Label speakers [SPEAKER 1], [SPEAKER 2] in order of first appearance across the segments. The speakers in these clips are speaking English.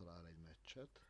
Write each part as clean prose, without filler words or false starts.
[SPEAKER 1] talál egy meccset.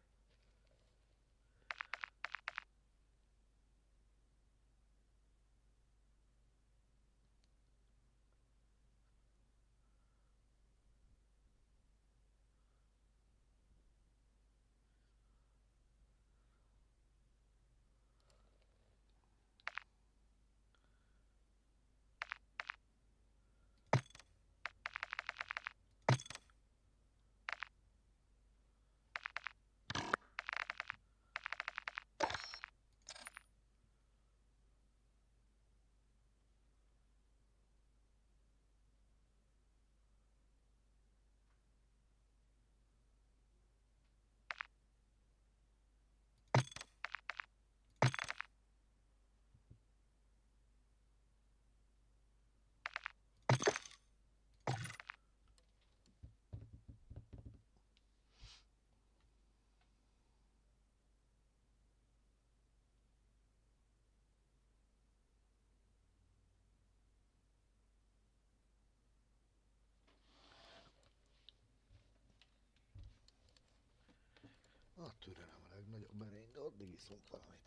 [SPEAKER 1] A türelem a legnagyobb erény, de addig iszunk valamit.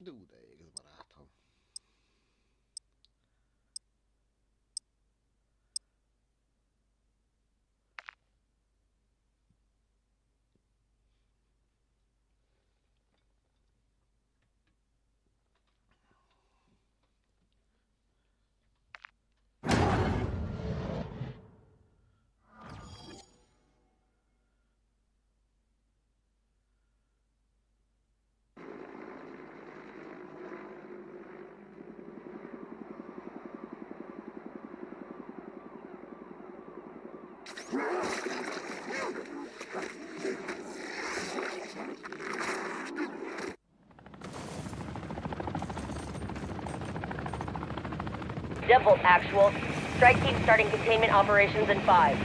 [SPEAKER 1] De égsz, barátom.
[SPEAKER 2] Devil actual. Strike team starting containment operations in 5.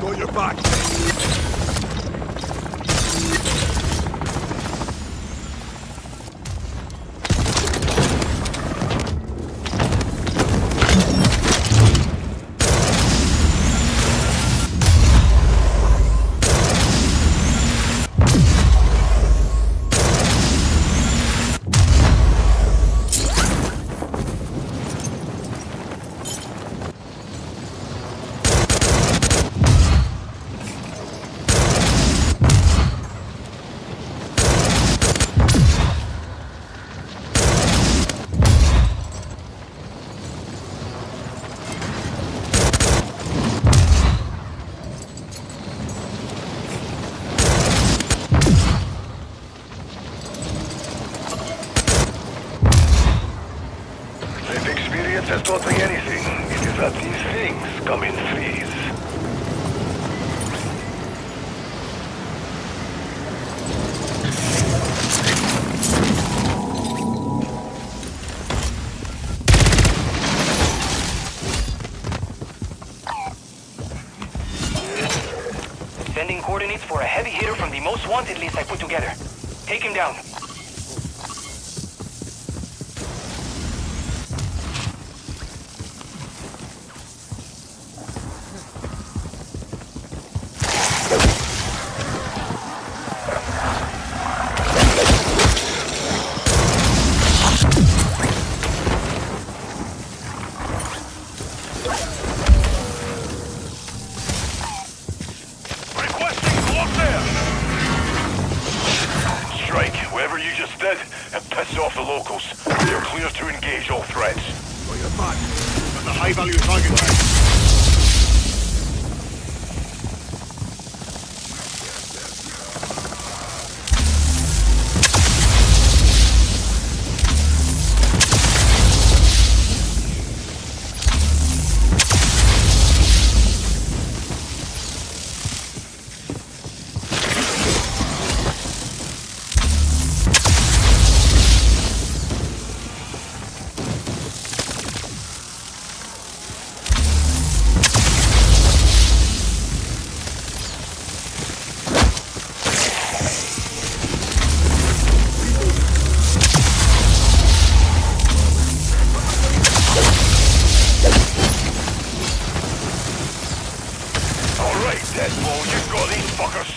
[SPEAKER 3] Got your back.
[SPEAKER 4] Sending coordinates for a heavy hitter from the most wanted list I put together. Take him down.
[SPEAKER 3] Off the locals. You're clear to engage all threats. Got your back. Got the high-value target back.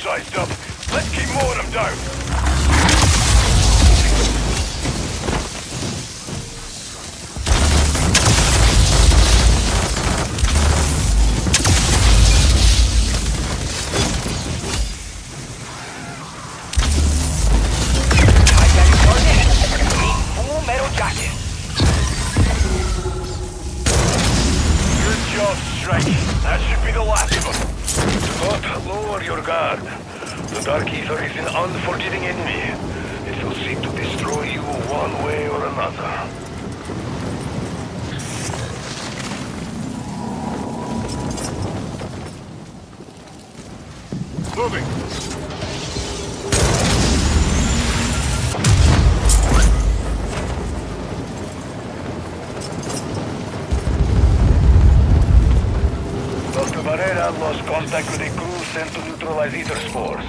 [SPEAKER 3] Sized up. Let's keep mowing them down.
[SPEAKER 4] Full metal jacket.
[SPEAKER 3] Good job, Strike. That should be the last of them.
[SPEAKER 5] Do not lower your guard. The Dark Ether is an unforgiving enemy. It will seek to destroy you one way or another.
[SPEAKER 3] Moving.
[SPEAKER 5] Dr. Barrera lost contact with a crew sent to neutralize ether spores.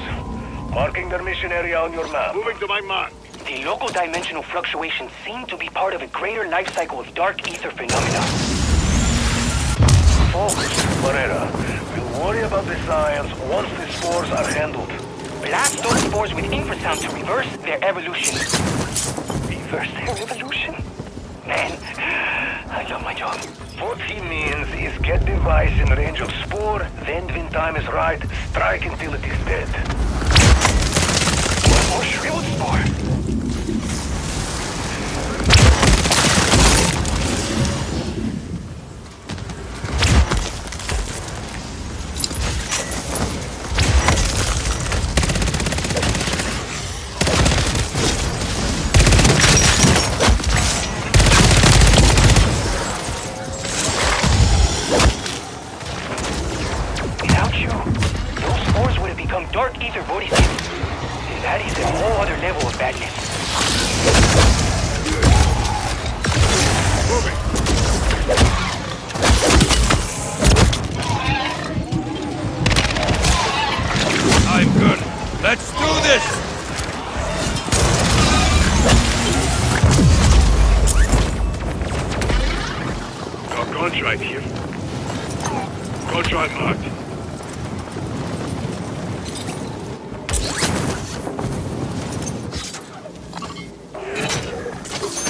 [SPEAKER 5] Marking their mission area on your map.
[SPEAKER 3] Moving to my mark.
[SPEAKER 4] The local dimensional fluctuations seem to be part of a greater life cycle of dark ether phenomena.
[SPEAKER 5] Focus, Barrera. We'll worry about the science once the spores are handled.
[SPEAKER 4] Blast those spores with infrasound to reverse their evolution. Reverse their evolution? Man, I love my job.
[SPEAKER 5] What he means is get device in range of spore, then when time is right, strike until it is dead.
[SPEAKER 4] One more shriveled spore. Dark ether vortices. That is a whole other level of badness.
[SPEAKER 3] Moving.
[SPEAKER 6] I'm good. Let's do this!
[SPEAKER 3] Got contract here. Contract marked.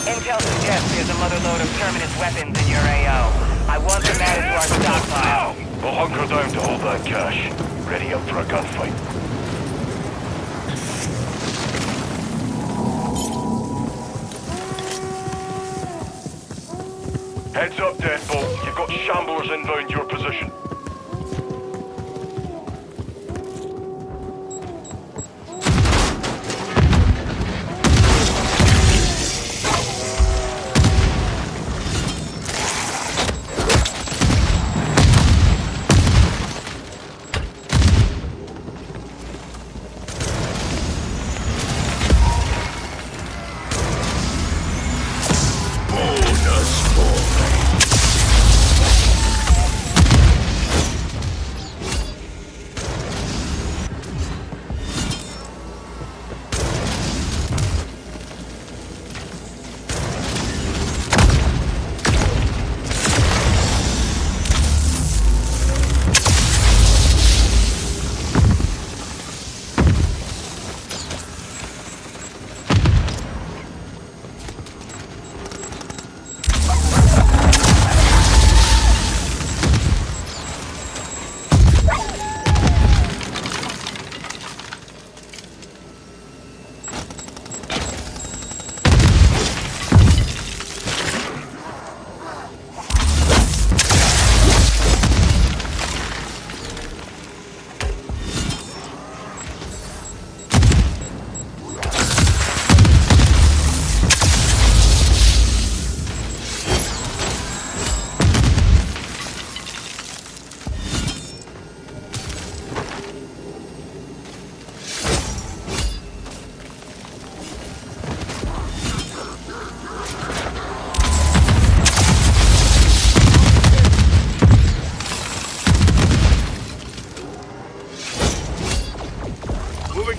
[SPEAKER 4] Intel suggests there's a motherload of terminus weapons in your AO. I want them added to our stockpile.
[SPEAKER 3] We'll hunker down to hold that cash. Ready up for a gunfight. Heads up, Deadbolt. You've got shamblers inbound your position.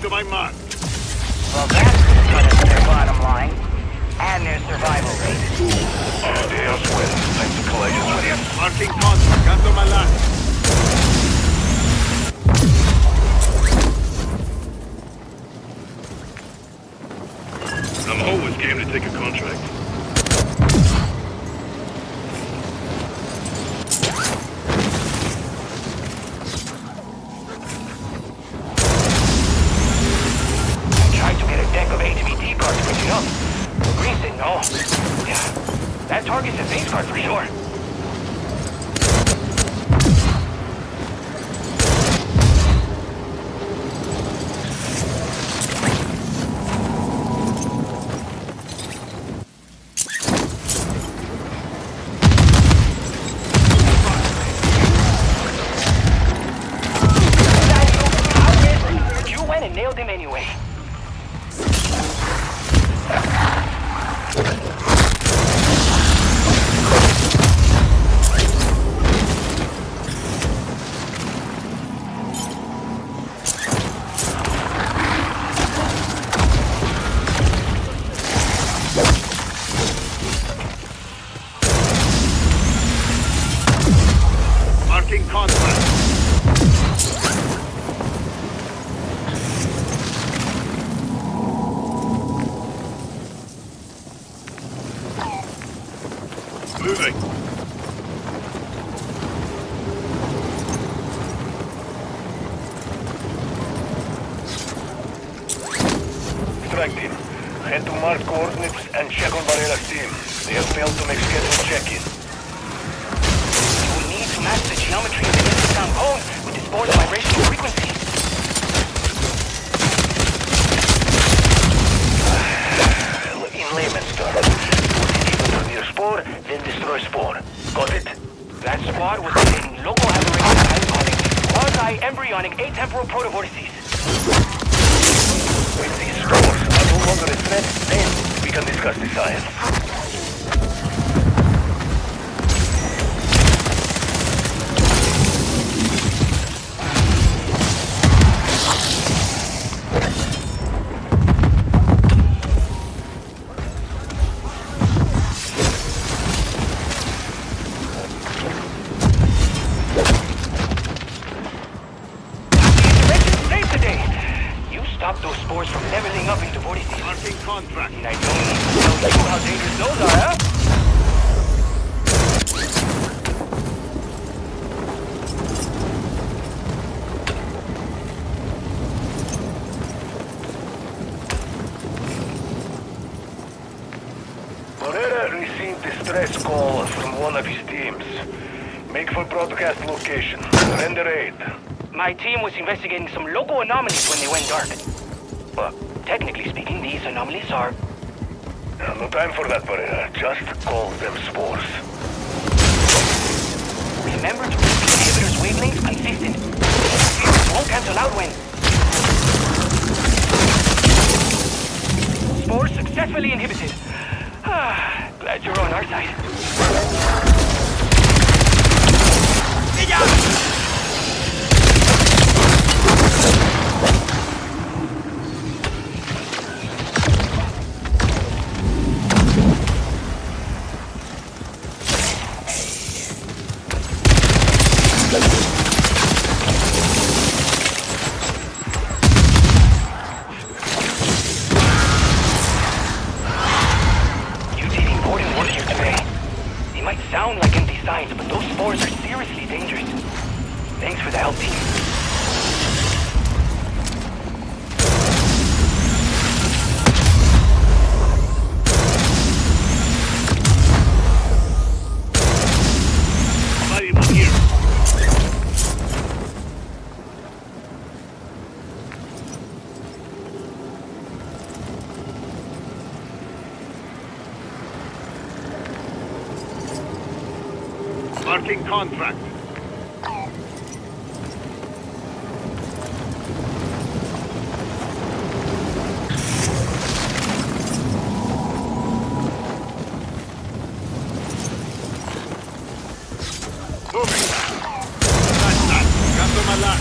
[SPEAKER 3] to my mark.
[SPEAKER 4] Well, that's cut into their bottom line. And their survival rate.
[SPEAKER 5] There's win. Thanks to collisions with you.
[SPEAKER 3] Marking contact. Canto Malan.
[SPEAKER 5] I'm always game to take a contract.
[SPEAKER 4] Tried to get a deck of HVT cards printed up. But Green said no. Yeah, that target's a face card for sure. But you went and nailed him anyway.
[SPEAKER 3] Marking contact.
[SPEAKER 5] Moving. Strike team. Head to marked coordinates and check on Varela's team. They have failed to make scheduled check-in.
[SPEAKER 4] We need to match the geometry of the infrasound cone with the spore's vibrational frequency.
[SPEAKER 5] In layman's terms, put it near spore, then destroy spore. Got it?
[SPEAKER 4] That squad was containing local aberrations causing quasi-embryonic atemporal protovortices.
[SPEAKER 5] When these stores are no longer a threat, then we can discuss the science.
[SPEAKER 4] Save today. You stopped those spores from leveling up into vortices.
[SPEAKER 3] Marking contract.
[SPEAKER 4] And I don't need to tell you how dangerous those are, huh?
[SPEAKER 5] Barrera received distress call from one of his teams. Make for broadcast location. Render aid.
[SPEAKER 4] My team was investigating some local anomalies when they went dark. But technically speaking, these anomalies are...
[SPEAKER 5] No time for that, Barrera. Just call them spores.
[SPEAKER 4] Remember to keep the inhibitor's wavelengths consistent. Interference won't cancel out when... Spores successfully inhibited. Glad you're on our side. You did important work here today. They might sound like empty signs, but those spores are seriously dangerous. Thanks for the help, team.
[SPEAKER 3] Valuable here. Marking contract. Moving. Canto Malan.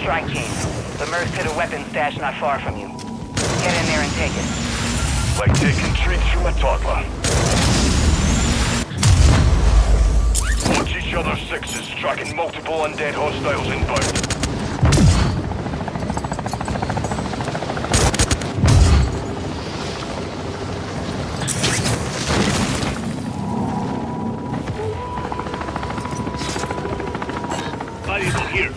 [SPEAKER 4] strike team. The Mercs hit a weapons stash not far from you. Get in there and take it.
[SPEAKER 3] Like taking treats from a toddler. Watch each other's sixes, tracking multiple undead hostiles inbound.
[SPEAKER 5] Bodies here.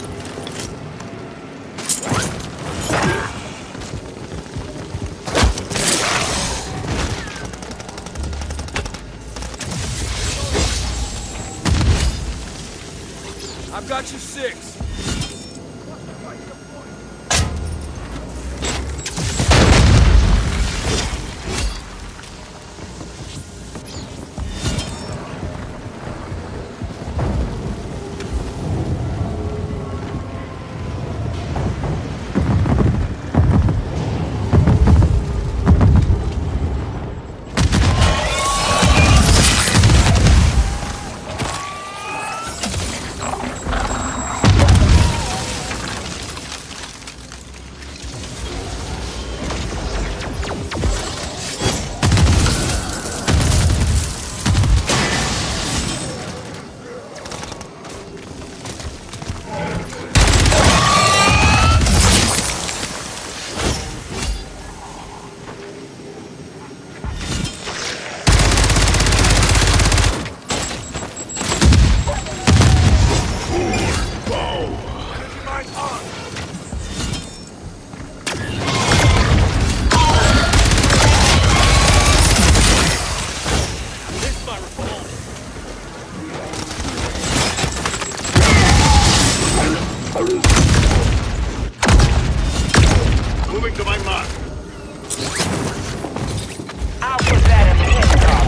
[SPEAKER 6] I've got you 6.
[SPEAKER 5] Moving to my mark.
[SPEAKER 4] I'll put that in the pin drop.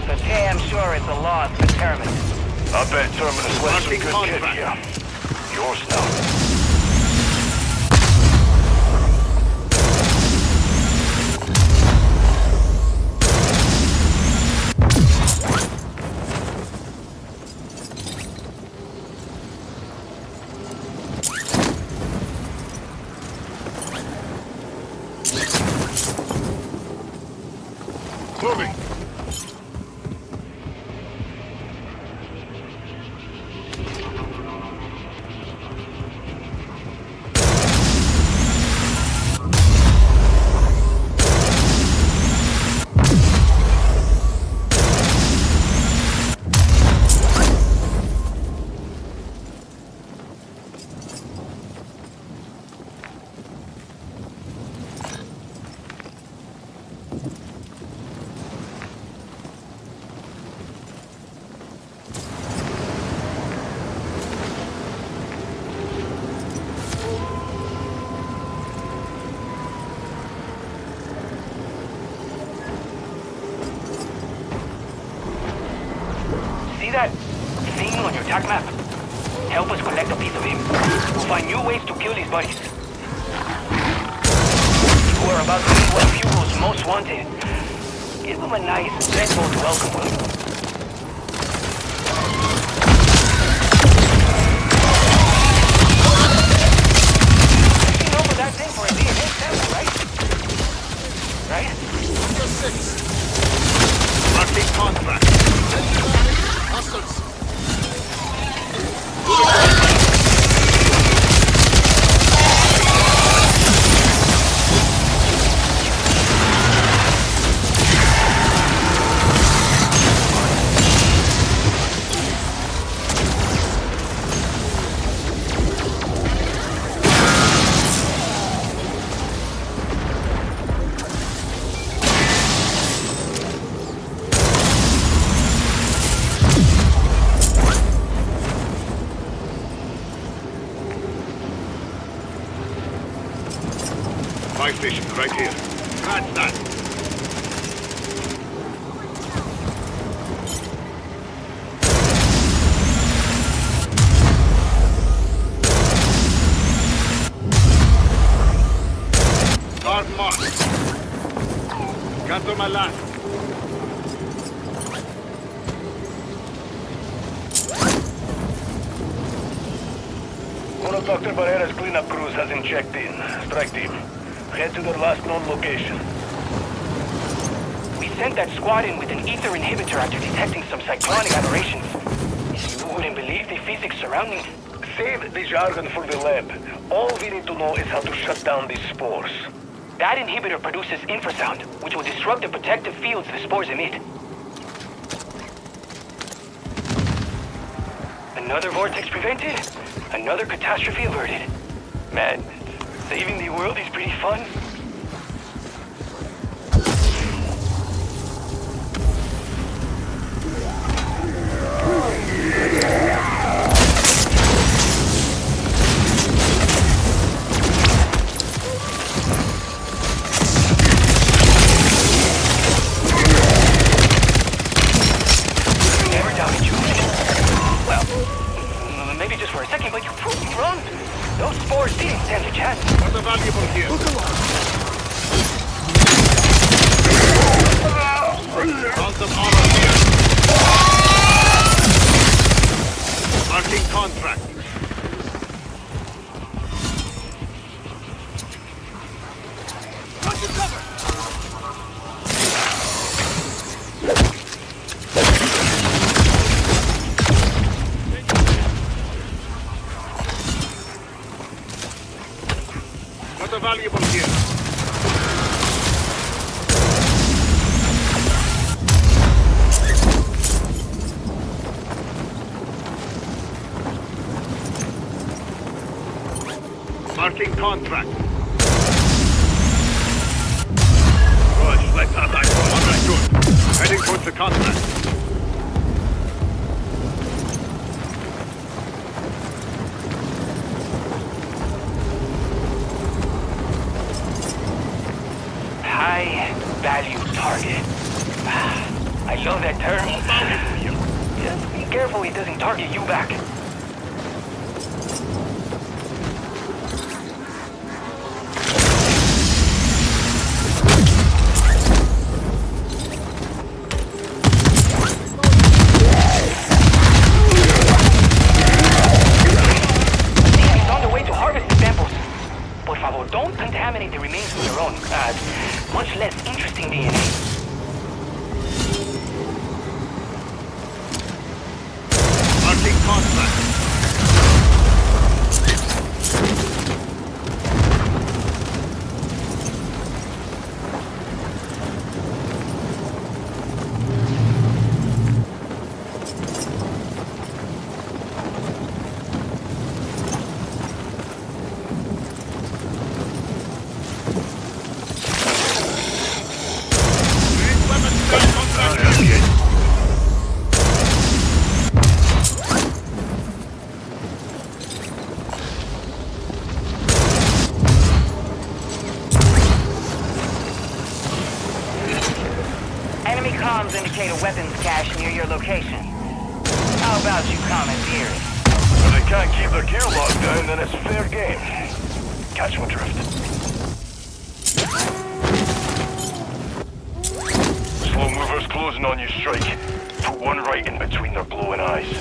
[SPEAKER 4] But damn sure it's a loss for Terminus.
[SPEAKER 3] I bet Terminus left some
[SPEAKER 5] Marking
[SPEAKER 3] good kit
[SPEAKER 5] contract.
[SPEAKER 3] here. Yours now.
[SPEAKER 5] Moving.
[SPEAKER 4] See that thing on your attack map? Help us collect a piece of him. We'll find new ways to kill these buddies. You are about to meet one of Hugo's most wanted. Give him a nice, deadbolt welcome, will you? Seen over that thing for a DNA sample, right? Right?
[SPEAKER 6] Number 6.
[SPEAKER 5] Marking contract.
[SPEAKER 6] Hostiles.
[SPEAKER 5] Fire station right here. That's that. Guard marked. Cancel my last.
[SPEAKER 4] Uno
[SPEAKER 5] Well, Dr. Barrera's cleanup crews has him checked in. Strike team, head to their last known location.
[SPEAKER 4] We sent that squad in with an ether inhibitor after detecting some cyclonic aberrations. You wouldn't believe the physics surrounding it.
[SPEAKER 5] Save the jargon for the lab. All we need to know is how to shut down these spores.
[SPEAKER 4] That inhibitor produces infrasound, which will disrupt the protective fields the spores emit. Another vortex prevented, another catastrophe averted. Man, saving the world is pretty fun. Never doubted you. Well, maybe just for a second, but you proved me wrong. Those spores didn't stand a chance.
[SPEAKER 6] What's the valuable here? Hoztam armor here. Marking contract. Under cover! What's the valuable here? Marking contract. Good, let's have that go. Understood. Heading towards the contract.
[SPEAKER 4] High value target. I love that term. Just be careful it doesn't target you back. It's on the way to harvest the samples. Por favor, don't contaminate the remains with your own, much less interesting DNA.
[SPEAKER 6] Marking contract.
[SPEAKER 4] Enemy comms indicate a weapons cache near your location. How about you commandeer it?
[SPEAKER 5] If they can't keep their gear locked down, then it's fair game. Catch my drift. Slow movers closing on you, Strike. Put one right in between their glowing eyes.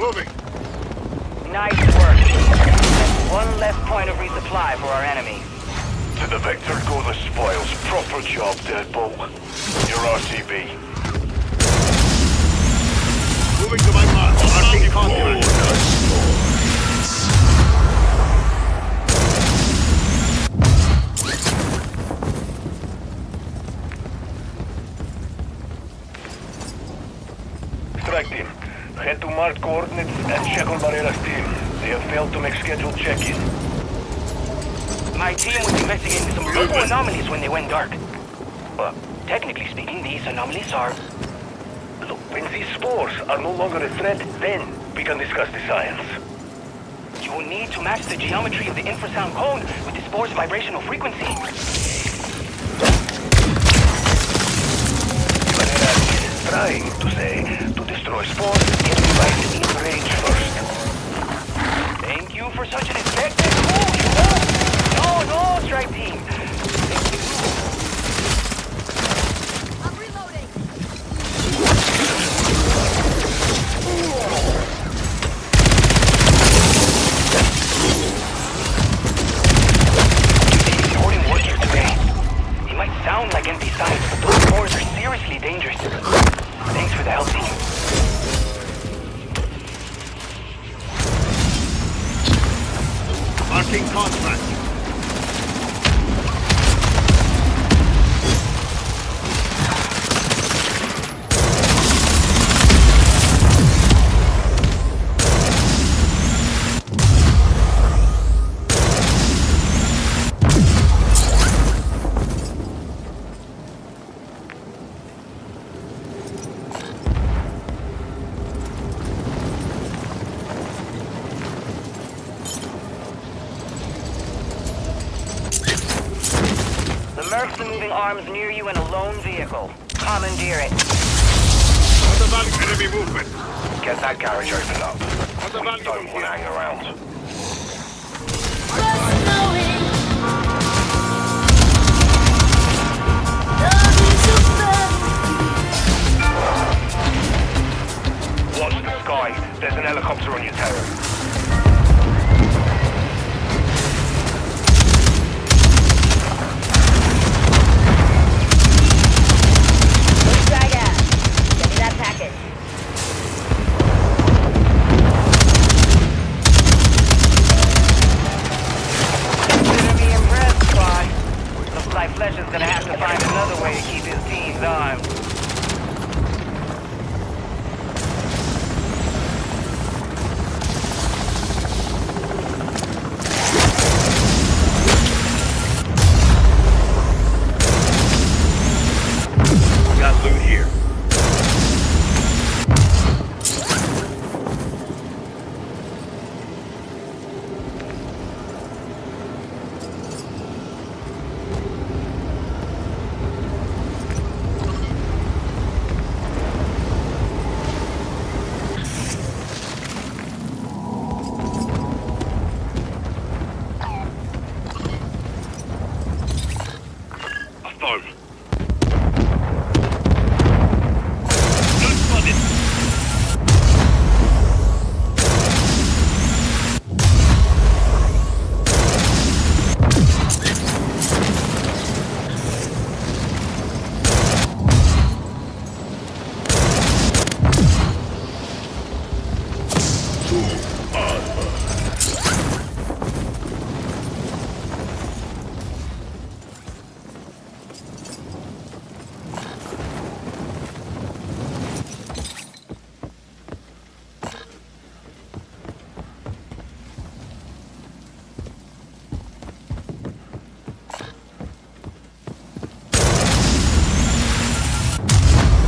[SPEAKER 6] moving.
[SPEAKER 4] Nice work. That's one less point of resupply for our enemy.
[SPEAKER 3] To the victor go the spoils. Proper job, Deadbolt. Your RTB.
[SPEAKER 6] Moving to my mark. Marking contract.
[SPEAKER 5] Strike team, head to marked coordinates and check on Barrera's team. They have failed to make scheduled check-in.
[SPEAKER 4] My team was investigating some local anomalies when they went dark. Technically speaking, these anomalies are...
[SPEAKER 5] Look, when these spores are no longer a threat, then we can discuss the science.
[SPEAKER 4] You will need to match the geometry of the infrasound cone with the spore's vibrational frequency.
[SPEAKER 5] Barrera is trying to say, to destroy spores, get me right in range first.
[SPEAKER 4] Thank you for such an effective move, you know? No, strike team.
[SPEAKER 2] I'm reloading.
[SPEAKER 4] Jordan worked here today. He might sound like empty signs, but those spores are seriously dangerous. Thanks for the help, team.
[SPEAKER 6] Marking contract.
[SPEAKER 4] Mercs are moving arms near you in a lone vehicle. Commandeer it.
[SPEAKER 6] On the valley, enemy movement.
[SPEAKER 5] Get that garage opened up.
[SPEAKER 6] On the
[SPEAKER 5] We
[SPEAKER 6] valley,
[SPEAKER 5] don't want to hang around. Watch the sky. There's an helicopter on your tail.
[SPEAKER 2] Get me that package.
[SPEAKER 4] Consider me impressed, Squad. Looks like Flesh is gonna have to find another way to keep his teams armed.
[SPEAKER 6] Got loot here. A phone. Good spotted.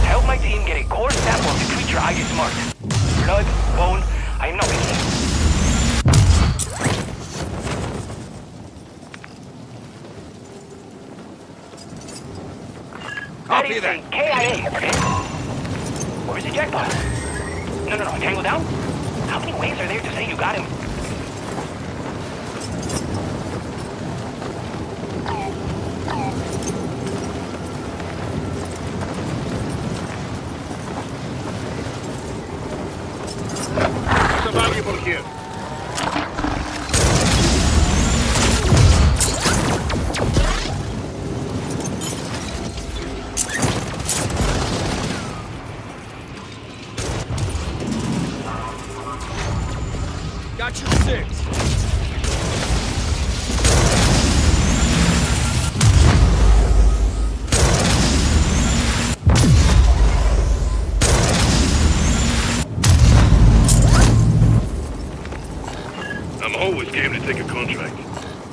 [SPEAKER 4] Help my team get a core sample of the creature I just marked. Blood, bone, I am not picky.
[SPEAKER 6] Copy that.
[SPEAKER 4] KIA. Where's the jackpot? No, tangle down? How many ways are there to say you got him?
[SPEAKER 6] rifle here.
[SPEAKER 7] Got your six.
[SPEAKER 6] I'm always game to take a contract.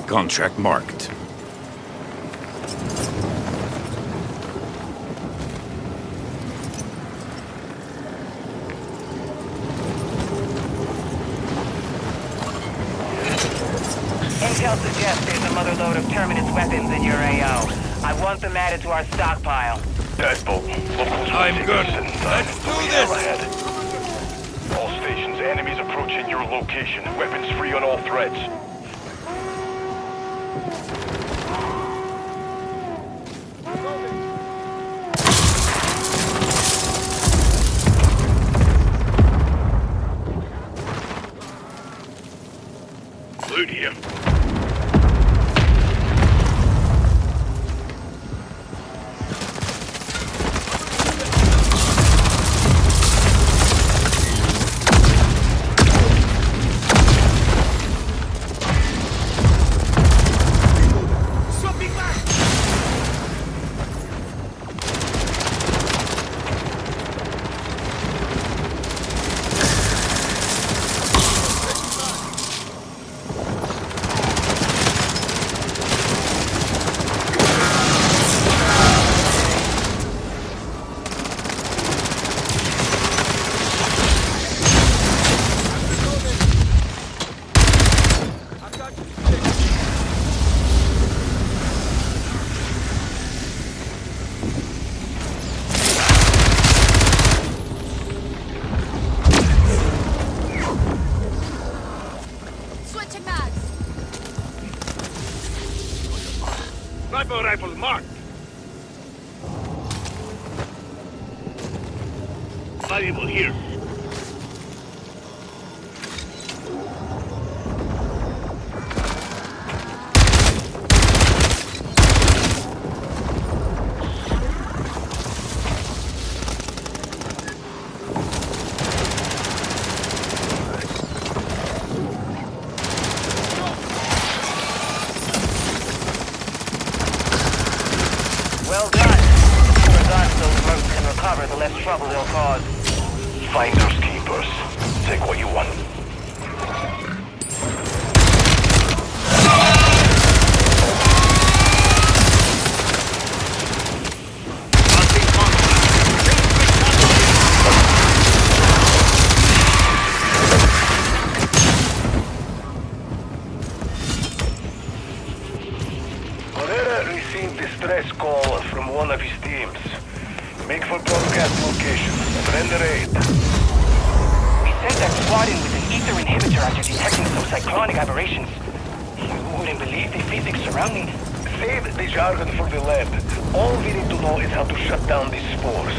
[SPEAKER 8] Contract marked.
[SPEAKER 4] Intel suggests there's another load of Terminus weapons in your AO. I want them added to our stockpile.
[SPEAKER 3] Deadbolt. Locals
[SPEAKER 6] I'm good.
[SPEAKER 3] Let's do this! All stations, enemies approaching your location. Weapons free on all threads.
[SPEAKER 6] Loot here.
[SPEAKER 9] Switching mags.
[SPEAKER 6] Rifle marked. Valuable here.
[SPEAKER 4] Well done. The more guns those mercs can recover, the less trouble they'll cause.
[SPEAKER 3] Finders keepers. Take what you want.
[SPEAKER 5] Herrera received distress call from one of his teams. Make for broadcast location and render aid.
[SPEAKER 4] We sent that squad in with an ether inhibitor after detecting some cyclonic aberrations. You wouldn't believe the physics surrounding it.
[SPEAKER 5] Save the jargon for the lab. All we need to know is how to shut down these spores.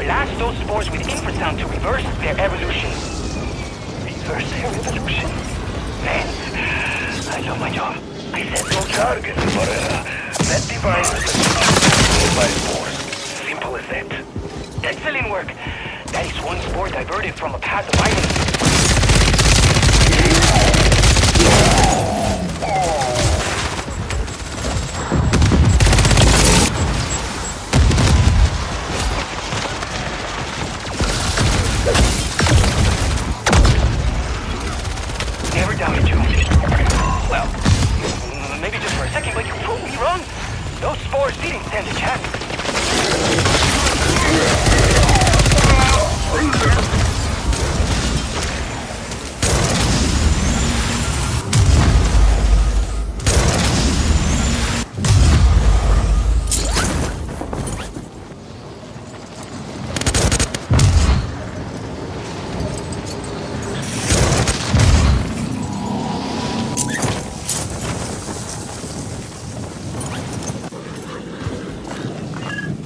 [SPEAKER 4] Blast those spores with infrasound to reverse their evolution. Reverse their evolution? Man, I love my job.
[SPEAKER 5] I said no jargon, Herrera. That device is controlled by spores. Simple as that.
[SPEAKER 4] Excellent work. That is one spore diverted from a path of violence. Never doubted you. Well, maybe just for a second, but you proved me wrong. Those spores didn't stand a chance.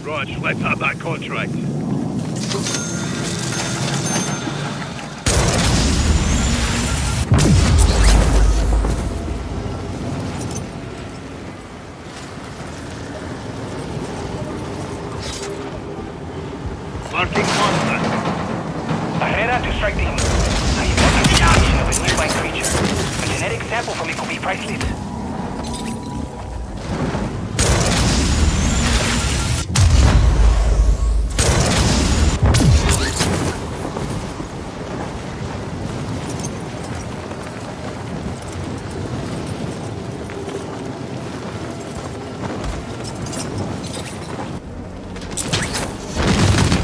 [SPEAKER 6] Rog, let's have that contract. contract.
[SPEAKER 4] Barrera to strike team. I invested the condition of a nearby creature. A genetic sample from it could be priceless.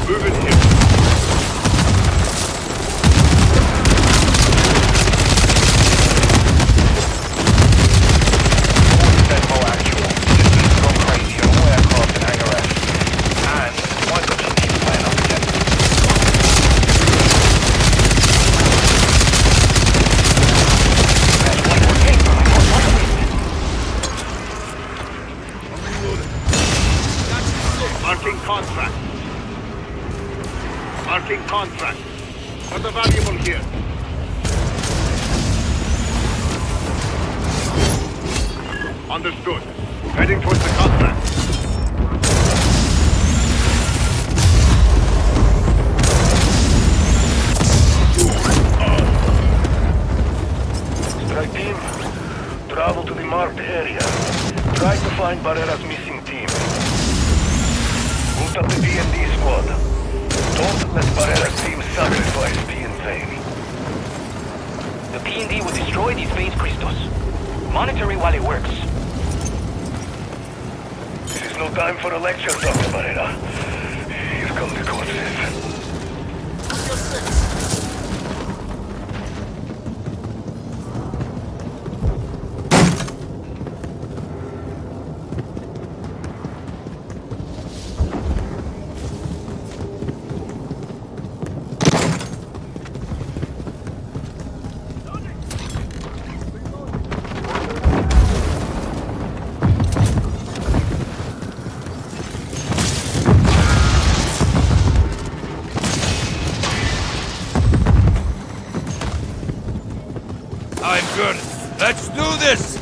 [SPEAKER 6] Move in here. Marking contract. Marking contract. What's the valuable here? Understood. Heading towards the contract.
[SPEAKER 5] Strike team, travel to the marked area. Try to find Barrera's missing team. Boot up the D&D squad. Don't let Barrera's team sacrifice be in vain.
[SPEAKER 4] The P&D will destroy these phase crystals. Monitor it while it works.
[SPEAKER 5] This is no time for a lecture, Dr. Barrera. Here come the corpses.
[SPEAKER 8] I'm good. Let's do this!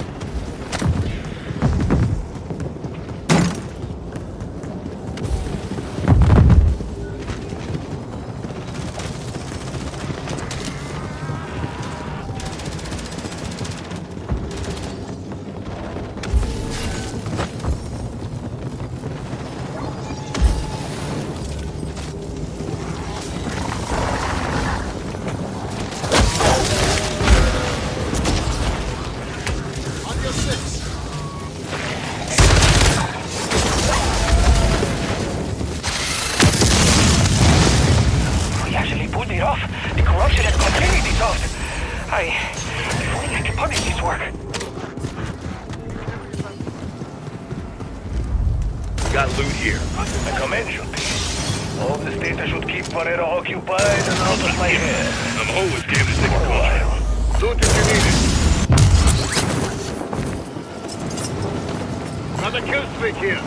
[SPEAKER 4] We actually pulled it off. The corruption has completely dissolved. If only I could punish this work.
[SPEAKER 6] Got loot here.
[SPEAKER 5] I commend you, team. All this data should keep Barrera occupied and out of my head.
[SPEAKER 6] I'm always game to take
[SPEAKER 5] For
[SPEAKER 6] a
[SPEAKER 5] a
[SPEAKER 6] contract.
[SPEAKER 5] while.
[SPEAKER 6] Loot if you need it. Another kill streak here.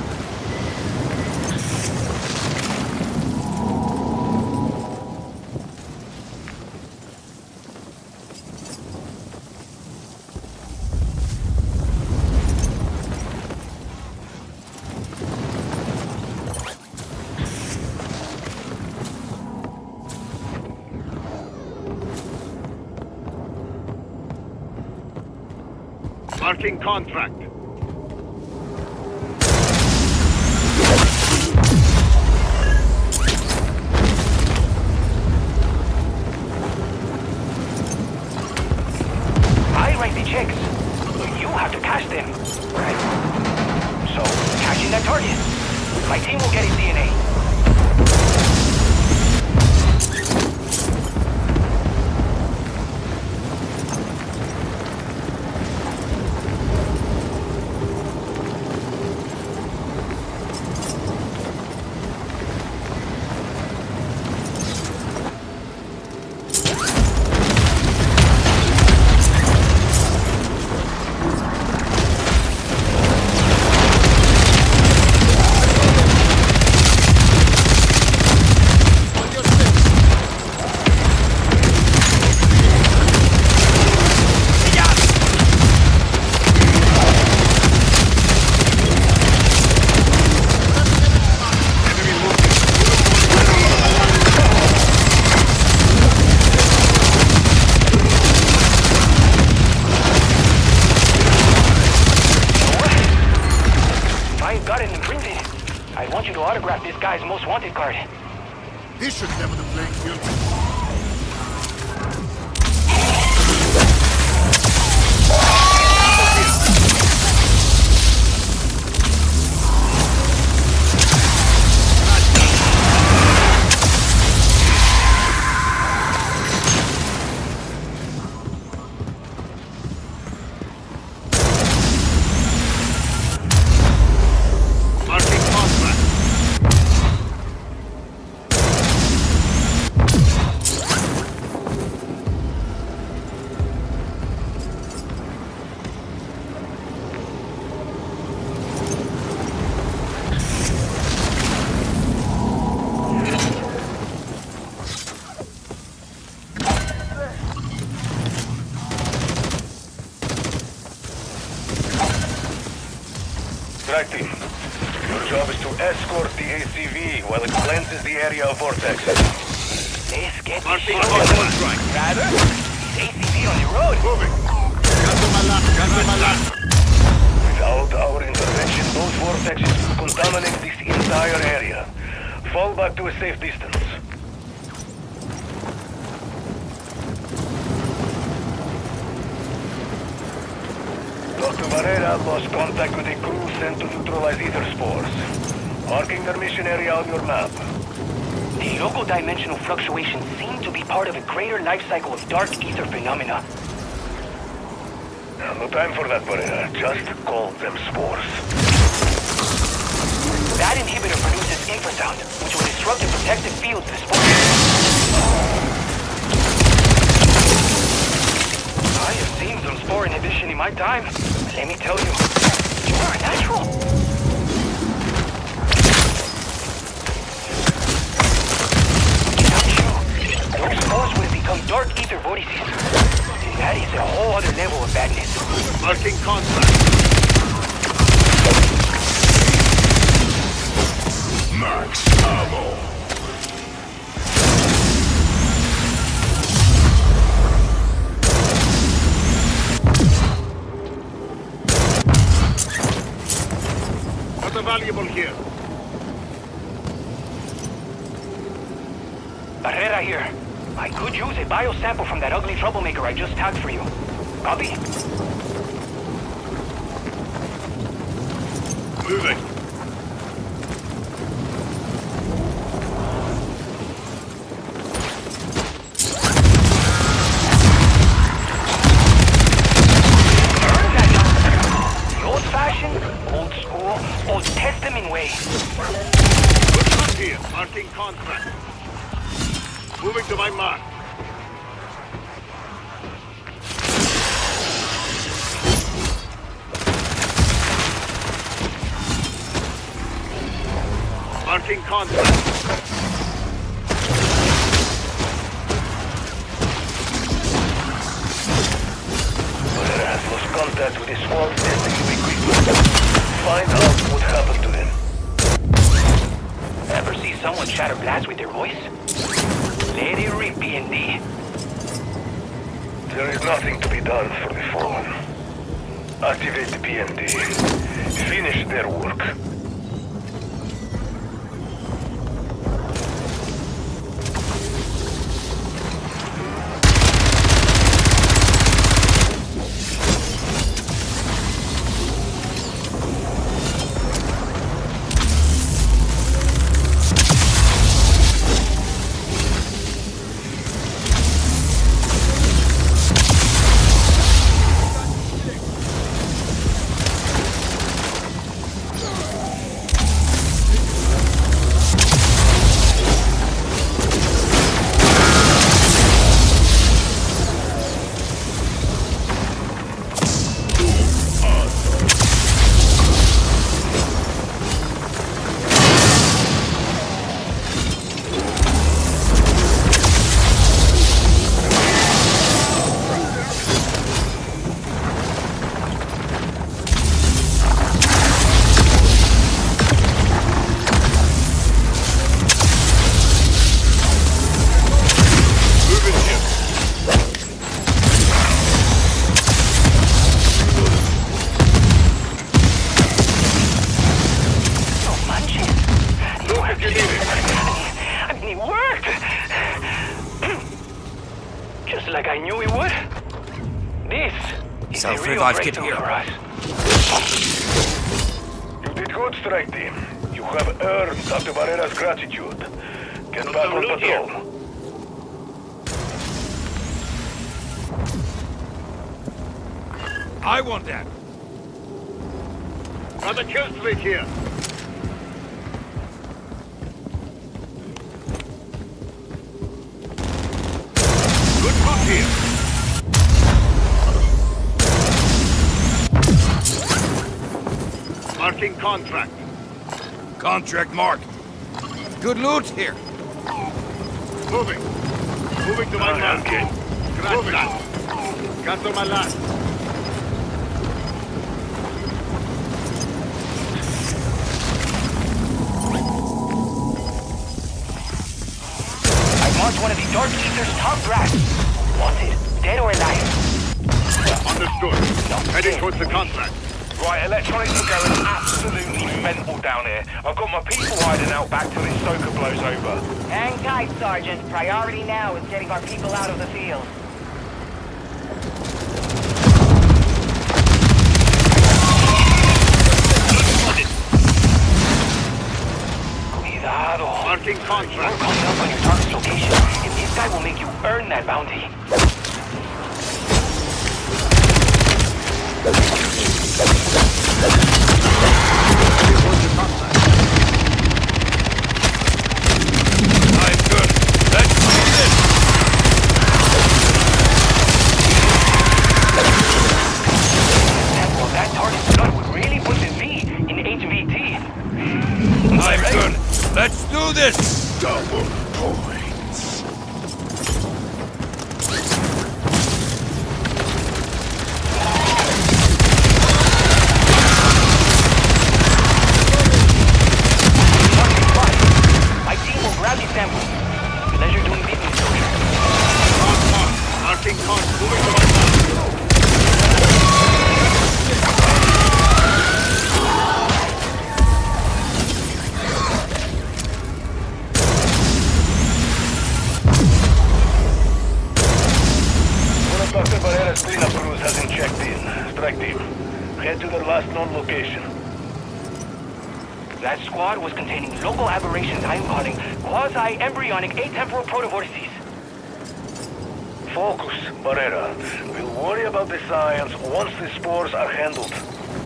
[SPEAKER 6] Marking contract.
[SPEAKER 4] I write the checks. You have to cash them. Right. So, cashing that target. My team will get his DNA. yard.
[SPEAKER 6] This should level the playing field.
[SPEAKER 5] Strike team. Your job is to escort the ACV while it cleanses the area of vortexes.
[SPEAKER 4] Let's get this
[SPEAKER 6] Marking
[SPEAKER 4] shit
[SPEAKER 6] on
[SPEAKER 4] going.
[SPEAKER 6] one strike.
[SPEAKER 4] Rather, these ACV on the road.
[SPEAKER 6] Moving. Cancel my last. Cancel my last.
[SPEAKER 5] Without our intervention, those vortexes will contaminate this entire area. Fall back to a safe distance. Dr. Barrera lost contact with a crew sent to neutralize ether spores. Marking their mission area on your map.
[SPEAKER 4] The local dimensional fluctuations seem to be part of a greater life cycle of dark ether phenomena.
[SPEAKER 5] No time for that, Barrera. Just call them spores.
[SPEAKER 4] That inhibitor produces infrasound, which will disrupt the protective fields the spores. I have seen some spore inhibition in my time. Let me tell you, you're a natural. Without you, those spores will become dark ether vortices. And that is a whole other level of badness.
[SPEAKER 6] Marking contact.
[SPEAKER 3] Max ammo.
[SPEAKER 6] What's valuable here?
[SPEAKER 4] Barrera here. I could use a biosample from that ugly troublemaker I just tagged for you. Copy?
[SPEAKER 6] Moving.
[SPEAKER 4] The old-fashioned, old school, Old Testament way.
[SPEAKER 6] Good luck here. Marking contact. Moving to my mark. Marking contact.
[SPEAKER 5] Barrera has lost contact with his small testing equipment. Find out what happened to him.
[SPEAKER 4] Ever see someone shatter glass with their voice? Let it rip, B&D.
[SPEAKER 5] There is nothing to be done for the fallen. Activate the PMD. Finish their work.
[SPEAKER 4] Just like I knew it would. This is a
[SPEAKER 8] Self-revive
[SPEAKER 4] real
[SPEAKER 8] kit
[SPEAKER 4] breakthrough
[SPEAKER 8] here.
[SPEAKER 4] for us.
[SPEAKER 5] You did good, strike team. You have earned Dr. Barrera's gratitude. Get back on patrol.
[SPEAKER 8] I want that.
[SPEAKER 6] Got the kill switch here. Good look here. Marking contract.
[SPEAKER 8] Contract marked. Good loot here.
[SPEAKER 6] Moving. Moving to my mark. Scratch that. Cancel my last.
[SPEAKER 4] I marked one of the Dark Eater's top brass. Wanted, dead or alive.
[SPEAKER 6] Understood. Heading towards the contract.
[SPEAKER 3] Right, electronics are going absolutely mental down here. I've got my people hiding out back till this stoker blows over.
[SPEAKER 2] Hang tight, Sergeant. Priority now is getting our people out of the field.
[SPEAKER 4] Cuidado.
[SPEAKER 6] Marking contract.
[SPEAKER 4] Don't come up on your target's location, and this guy will make you earn that bounty.
[SPEAKER 8] I'm good. Let's do this.
[SPEAKER 4] Well, that target's gun would really put the V in HVT.
[SPEAKER 8] I'm good. Let's do this.
[SPEAKER 5] Double points.
[SPEAKER 4] My team will grab these samples. Pleasure doing business, soldier.
[SPEAKER 6] Marking contract. Moving to my mark.
[SPEAKER 5] One of Dr. Barrera's cleanup crews hasn't checked in. Strike team, head to their last known location.
[SPEAKER 4] That squad was containing local aberrations I'm calling quasi-embryonic atemporal protovortices.
[SPEAKER 5] Focus, Barrera. We'll worry about the science once the spores are handled.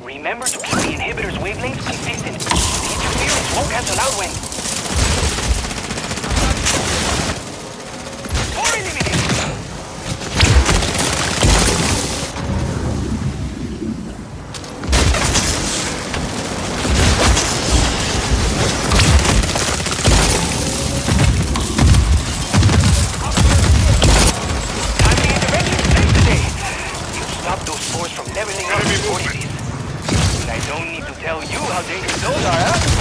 [SPEAKER 4] Remember to keep the inhibitor's wavelengths consistent. The interference won't cancel out when... Spore eliminated! Timely intervention saved the day. You stopped those spores from leveling up the vortices. And I don't need to tell you how dangerous those are, huh?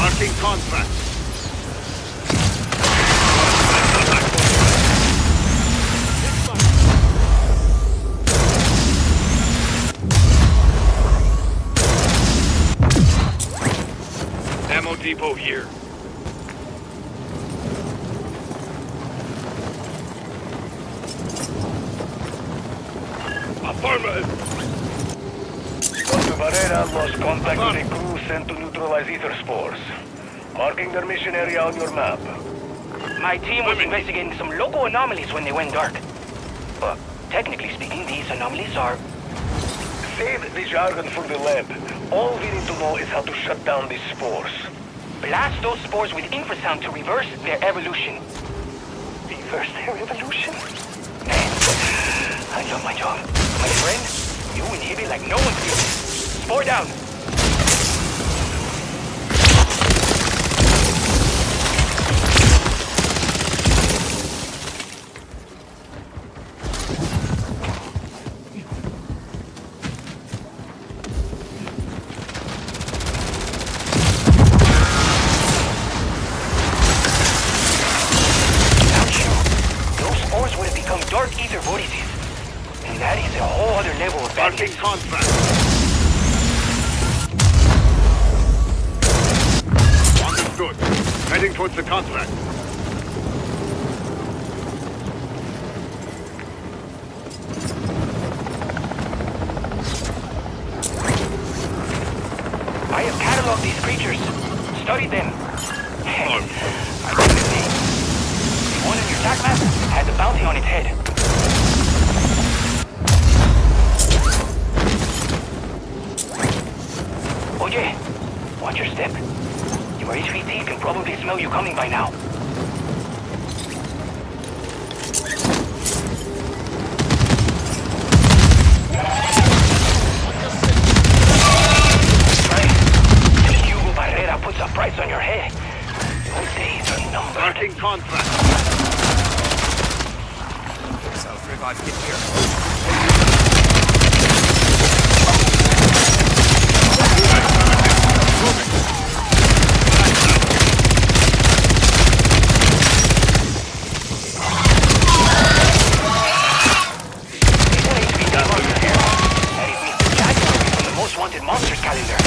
[SPEAKER 6] Marking contract.
[SPEAKER 8] Ammo depot here. Affirmative.
[SPEAKER 5] Dr. Barrera lost contact with a crew sent to neutralize ether spores. Marking their mission area on your map.
[SPEAKER 4] My team was investigating some local anomalies when they went dark. Technically speaking, these anomalies are...
[SPEAKER 5] Save the jargon for the lab. All we need to know is how to shut down these spores.
[SPEAKER 4] Blast those spores with infrasound to reverse their evolution. Reverse their evolution? Man, I love my job. My friend, you inhibit like no one's business. Spore down. Dark ether vortices. And that is a whole other level of
[SPEAKER 6] Marking
[SPEAKER 4] badness.
[SPEAKER 6] contract. Understood. Heading towards the contract.
[SPEAKER 4] I have cataloged these creatures, studied them. I reckon the name. The one in your attack map has a bounty on its head. Oye, watch your step. Your HVT can probably smell you coming by now. Puts a price on your head. Those days are numbered.
[SPEAKER 6] Marking contract.
[SPEAKER 8] Self-revive kit here.
[SPEAKER 4] That is Mr. Jackson from the Most Wanted Monsters calendar.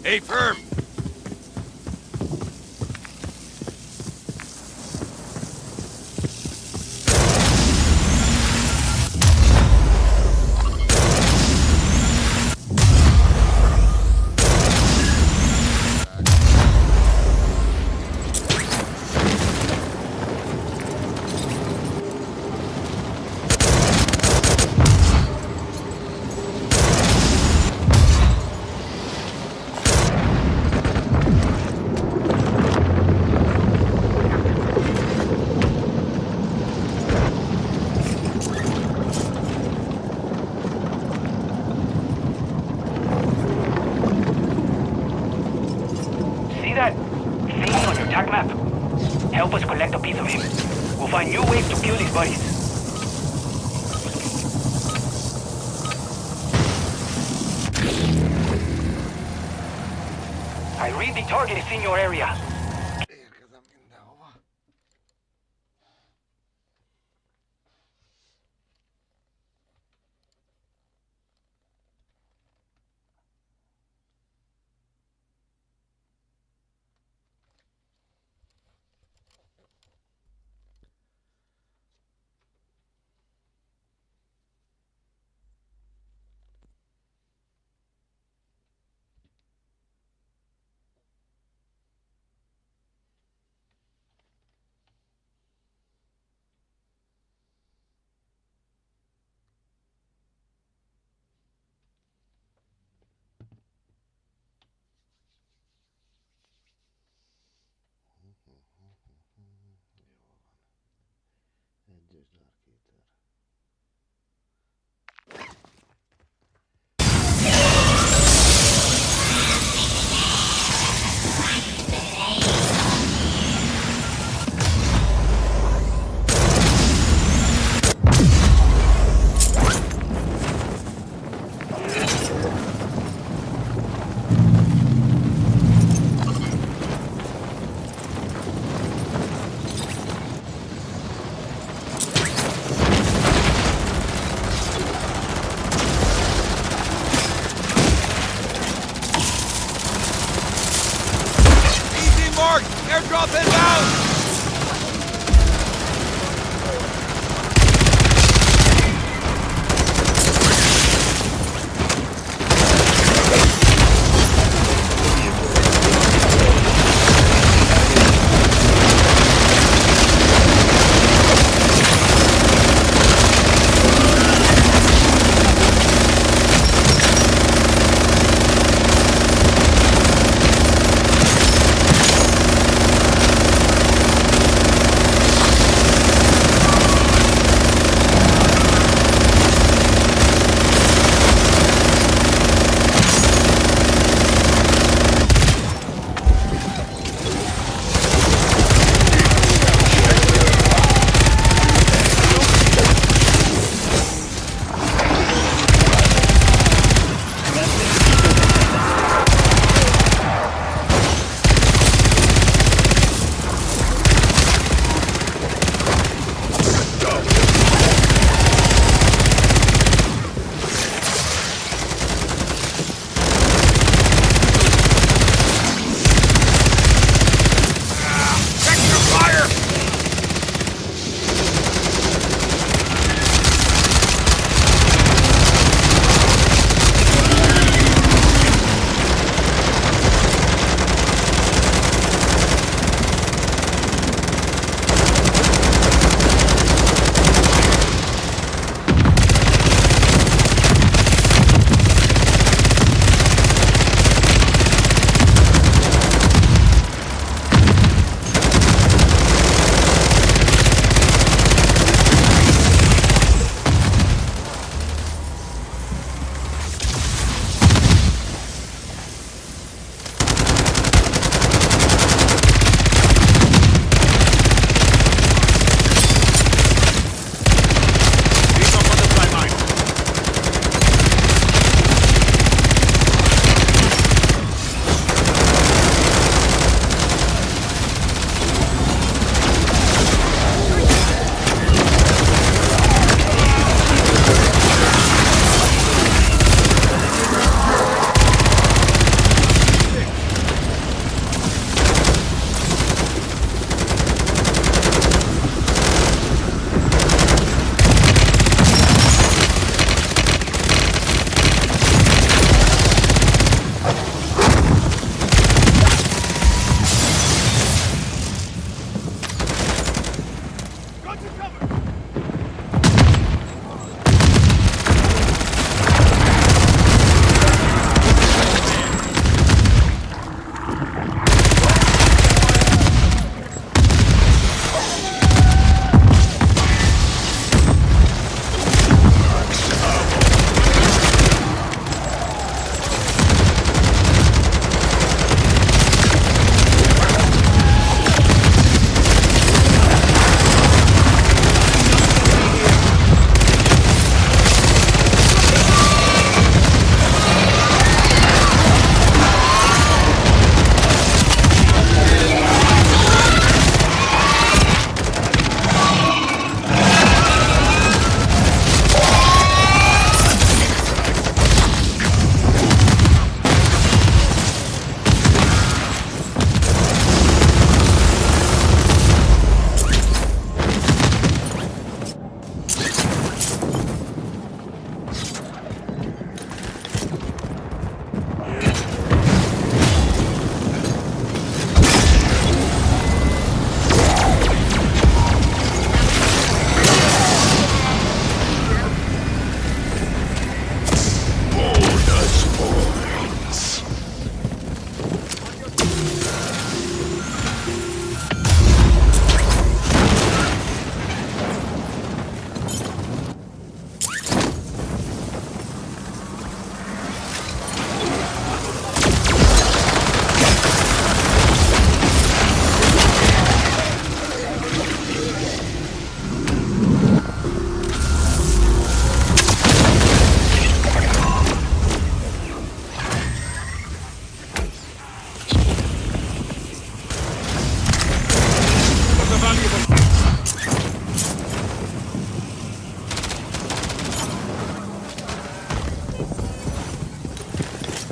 [SPEAKER 8] Hey, firm!
[SPEAKER 4] Help us collect a piece of him. We'll find new ways to kill these buddies. I read the target is in your area.
[SPEAKER 1] Érkezem mindenhova.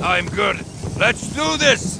[SPEAKER 8] I'm good. Let's do this!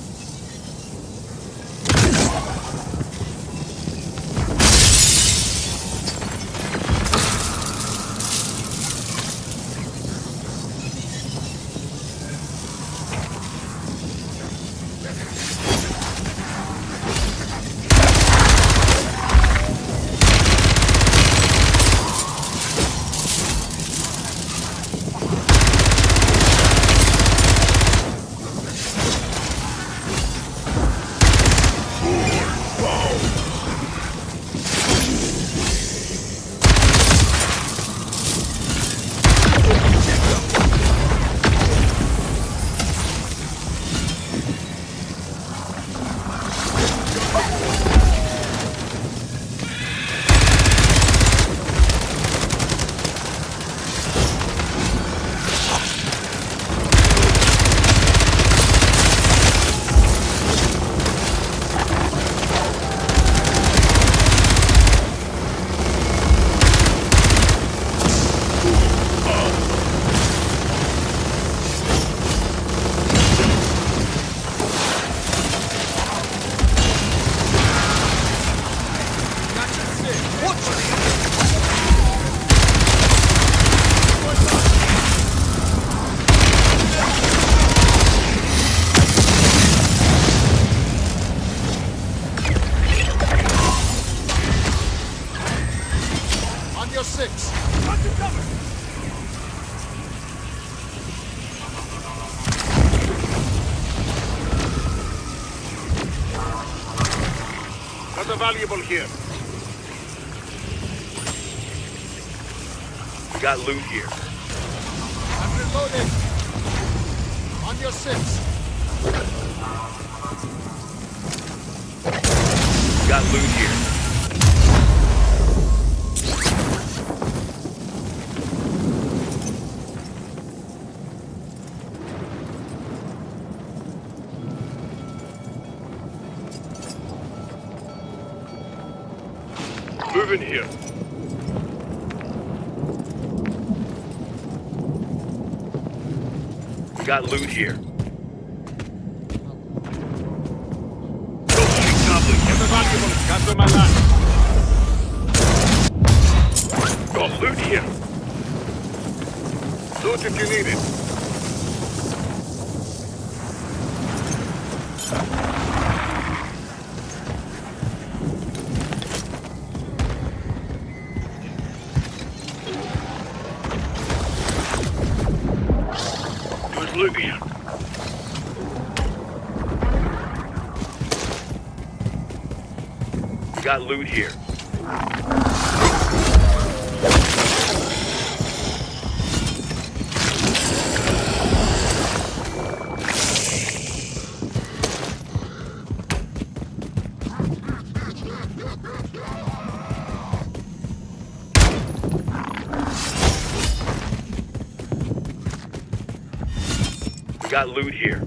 [SPEAKER 6] Valuable here.
[SPEAKER 5] We got loot here.
[SPEAKER 6] I'm reloading. On your six.
[SPEAKER 5] We got loot here.
[SPEAKER 6] Move in here.
[SPEAKER 5] We got loot here.
[SPEAKER 6] Get the valuables. Got them at last. Got loot here. Loot if you need it.
[SPEAKER 5] Loot here. We got loot here. We got loot here.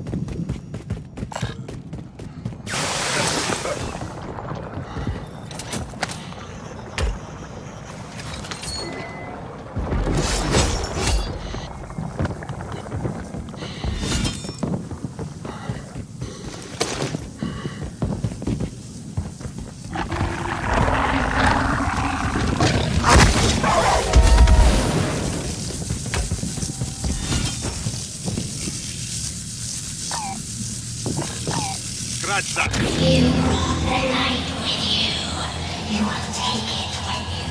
[SPEAKER 6] Scratch that.
[SPEAKER 10] You brought the light with you. You will take it when you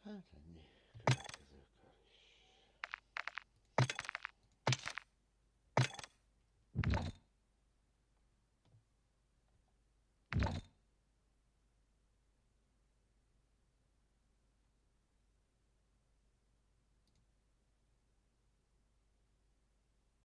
[SPEAKER 1] Hát ennyi.